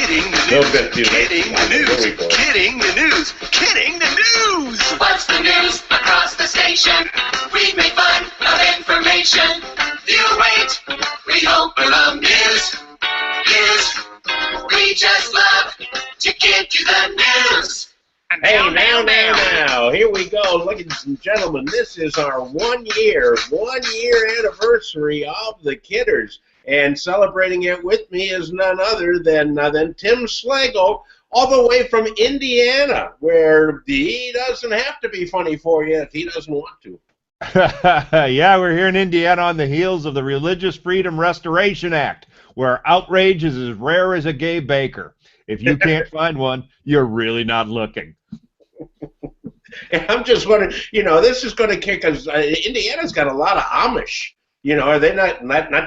Kidding the No news. bit too late. Kidding the Here we news. go. Kidding the news. Kidding the news. What's the news across the station? We make fun of information. You wait, we hope we'll love news. We just love to give you the news. Hey, now, here we go, ladies and gentlemen. This is our one-year anniversary of the Kidders. And celebrating it with me is none other than Tim Slagle, all the way from Indiana, where he doesn't have to be funny for you if he doesn't want to. Yeah, we're here in Indiana on the heels of the Religious Freedom Restoration Act, where outrage is as rare as a gay baker. If you can't find one, you're really not looking. And I'm just wondering, this is going to kick us. Indiana's got a lot of Amish. Are they not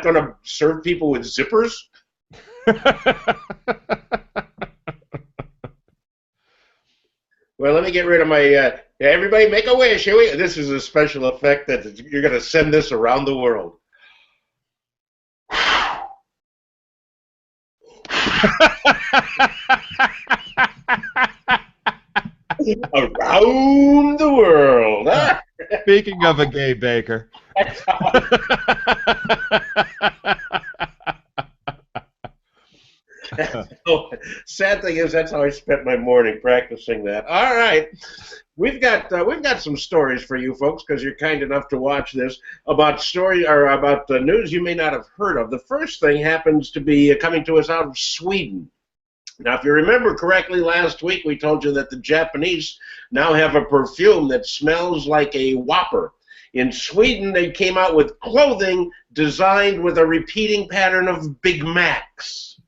going to serve people with zippers? Well, let me get rid of my. Everybody, make a wish. Here we. This is a special effect that you're going to send this around the world. Around the world. Huh? Speaking of a gay baker. So, sad thing is, that's how I spent my morning practicing that. All right, we've got some stories for you folks because you're kind enough to watch this about the news you may not have heard of. The first thing happens to be coming to us out of Sweden. Now, if you remember correctly, last week we told you that the Japanese now have a perfume that smells like a Whopper. In Sweden, they came out with clothing designed with a repeating pattern of Big Macs.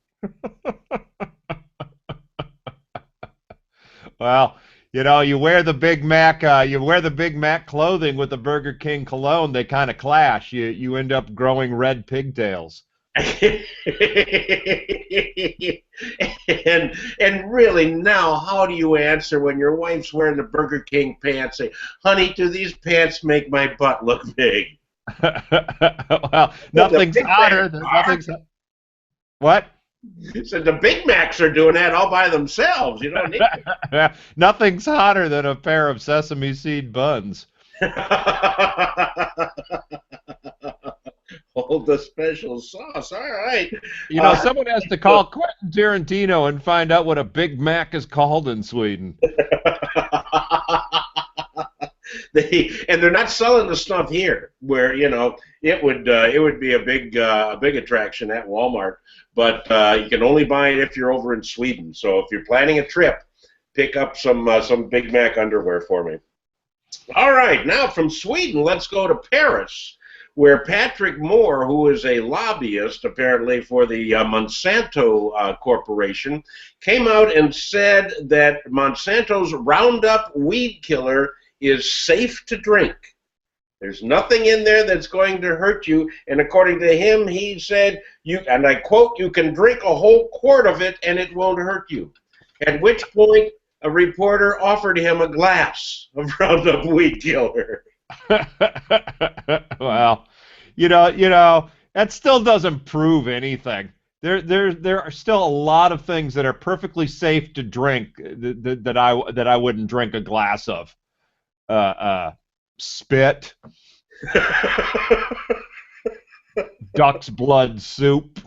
Well, you wear the Big Mac, clothing with the Burger King cologne. They kind of clash. You end up growing red pigtails. and really now, how do you answer when your wife's wearing the Burger King pants? Say, honey, do these pants make my butt look big? Well, nothing's hotter than nothing's. What? So the Big Macs are doing that all by themselves. You don't need to. Nothing's hotter than a pair of sesame seed buns. Hold the special sauce. All right. Someone has to call Quentin Tarantino and find out what a Big Mac is called in Sweden. They're not selling the stuff here, where it would be a big attraction at Walmart, but you can only buy it if you're over in Sweden. So if you're planning a trip, pick up some Big Mac underwear for me. All right, now from Sweden, let's go to Paris, where Patrick Moore, who is a lobbyist apparently for the Monsanto Corporation, came out and said that Monsanto's Roundup weed killer is safe to drink. There's nothing in there that's going to hurt you, and according to him, he said, and I quote, "You can drink a whole quart of it and it won't hurt you." At which point, a reporter offered him a glass of Roundup weed killer. Well, that still doesn't prove anything. There are still a lot of things that are perfectly safe to drink that I wouldn't drink a glass of. Spit, duck's blood soup,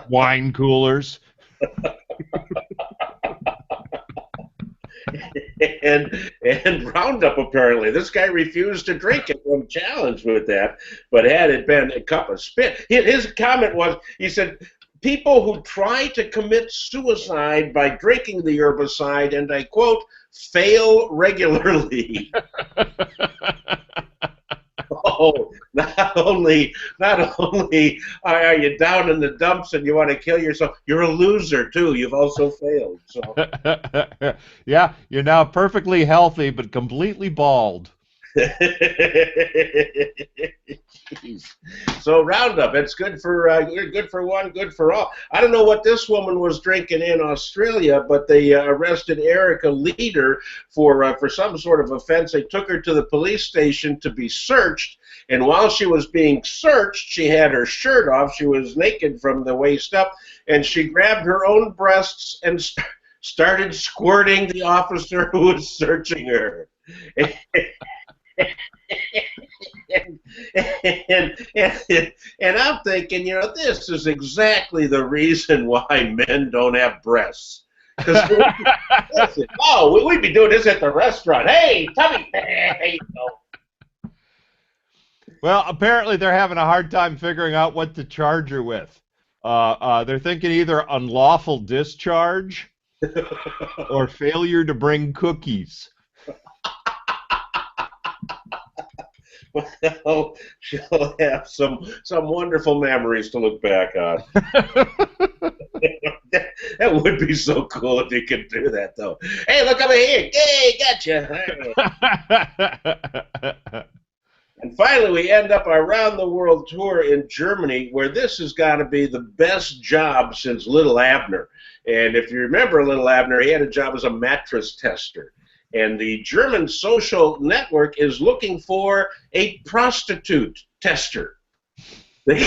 wine coolers. and Roundup, apparently. This guy refused to drink it when challenged with that, but had it been a cup of spit. His comment was, he said, people who try to commit suicide by drinking the herbicide, and I quote, fail regularly. Oh, not only are you down in the dumps and you want to kill yourself, you're a loser too. You've also failed. So yeah, you're now perfectly healthy but completely bald. Jeez. So Roundup, it's good for one, good for all. I don't know what this woman was drinking in Australia, but they arrested Erica Leader for some sort of offense. They took her to the police station to be searched, and while she was being searched, she had her shirt off. She was naked from the waist up, and she grabbed her own breasts and started squirting the officer who was searching her. And I'm thinking, this is exactly the reason why men don't have breasts. Because we'd be doing this at the restaurant. Hey, tummy. Hey, Well, apparently they're having a hard time figuring out what to charge her with. They're thinking either unlawful discharge or failure to bring cookies. Well, she'll have some wonderful memories to look back on. That would be so cool if you could do that, though. Hey, look over here. Hey, gotcha. And finally, we end up our round-the-world tour in Germany, where this has got to be the best job since Little Abner. And if you remember Little Abner, he had a job as a mattress tester. And the German social network is looking for a prostitute tester. Now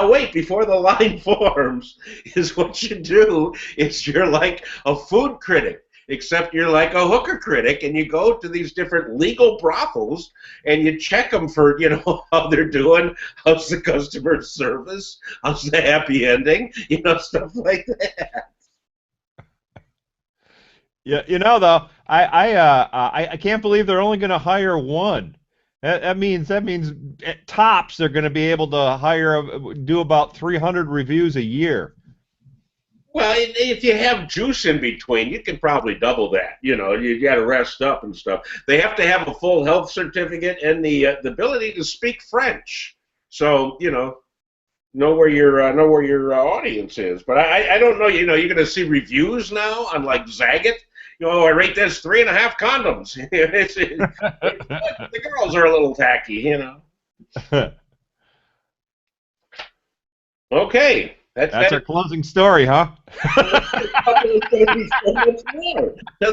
wait, before the line forms, is what you do is you're like a food critic, except you're like a hooker critic, and you go to these different legal brothels, and you check them for, how they're doing, how's the customer service, how's the happy ending, stuff like that. Yeah, though, I can't believe they're only going to hire one. That means at tops they're going to be able to do about 300 reviews a year. Well, if you have juice in between, you can probably double that. You got to rest up and stuff. They have to have a full health certificate and the ability to speak French. So know where your audience is. But I don't know. You're going to see reviews now on like Zagat. I rate this 3.5 condoms. The girls are a little tacky, Okay. That's our closing story, huh? So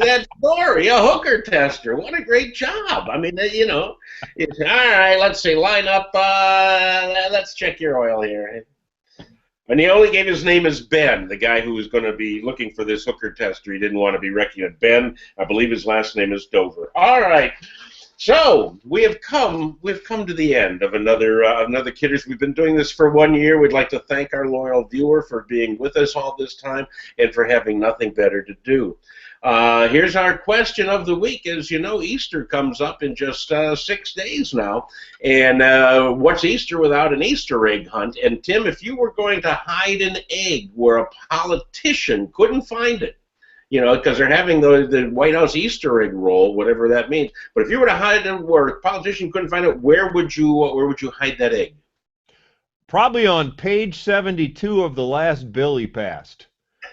that story, a hooker tester. What a great job. I mean, it's all right, let's see, line up, let's check your oil here. And he only gave his name as Ben, the guy who was going to be looking for this hooker tester. He didn't want to be recognized. Ben, I believe his last name is Dover. All right. So we've come to the end of another Kidders. We've been doing this for 1 year. We'd like to thank our loyal viewer for being with us all this time and for having nothing better to do. Here's our question of the week. As you know, Easter comes up in just 6 days now. And what's Easter without an Easter egg hunt? And Tim, if you were going to hide an egg where a politician couldn't find it, because they're having the White House Easter egg roll, whatever that means. But if you were to hide it where a politician couldn't find it, where would you hide that egg? Probably on page 72 of the last bill he passed.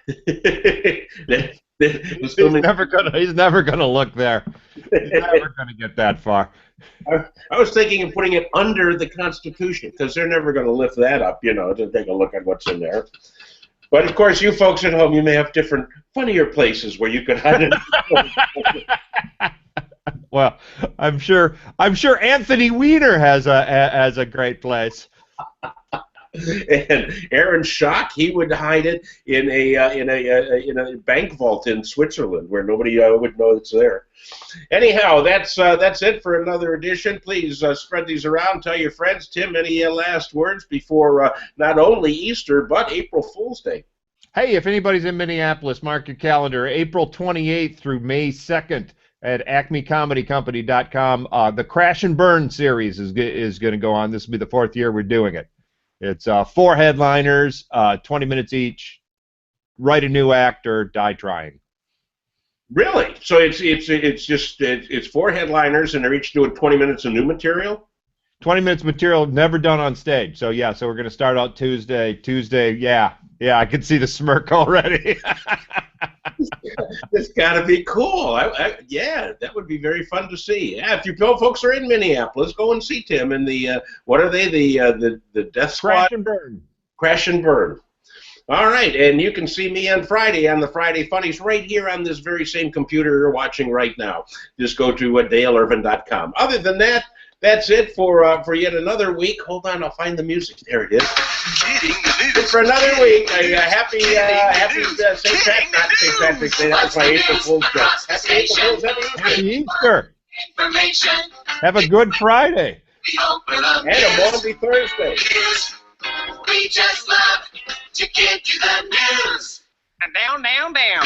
He's never gonna look there. He's never gonna get that far. I was thinking of putting it under the Constitution, because they're never going to lift that up, to take a look at what's in there. But of course, you folks at home, you may have different, funnier places where you could hide it. Well, I'm sure Anthony Weiner has a great place. And Aaron Schock, he would hide it in a bank vault in Switzerland where nobody would know it's there. Anyhow, that's it for another edition. Please spread these around. Tell your friends. Tim, any last words before not only Easter but April Fool's Day? Hey, if anybody's in Minneapolis, mark your calendar. April 28th through May 2nd at acmecomedycompany.com. The Crash and Burn series is going to go on. This will be the 4th year we're doing it. It's 4 headliners, 20 minutes each. Write a new act or die trying. Really? So it's 4 headliners and they're each doing 20 minutes of new material? 20 minutes material never done on stage. So yeah, so we're going to start out Tuesday. Yeah, I can see the smirk already. It's got to be cool. Yeah, that would be very fun to see. Yeah, if you folks are in Minneapolis, go and see Tim in the what are they? The Death Squad? Crash and burn. Crash and Burn. All right, and you can see me on Friday on the Friday Funnies right here on this very same computer you're watching right now. Just go to DaleIrvin.com. Other than that, that's it for yet another week. Hold on, I'll find the music. There it is. Kidding the news. It's for another week. Happy St. Patrick's Day. That was my April Fool's joke. Happy April Fool's. Happy Easter. Information. Have a good Friday. We hope for the And a Maundy Thursday. news. We just love to give you the news. Down, down, down.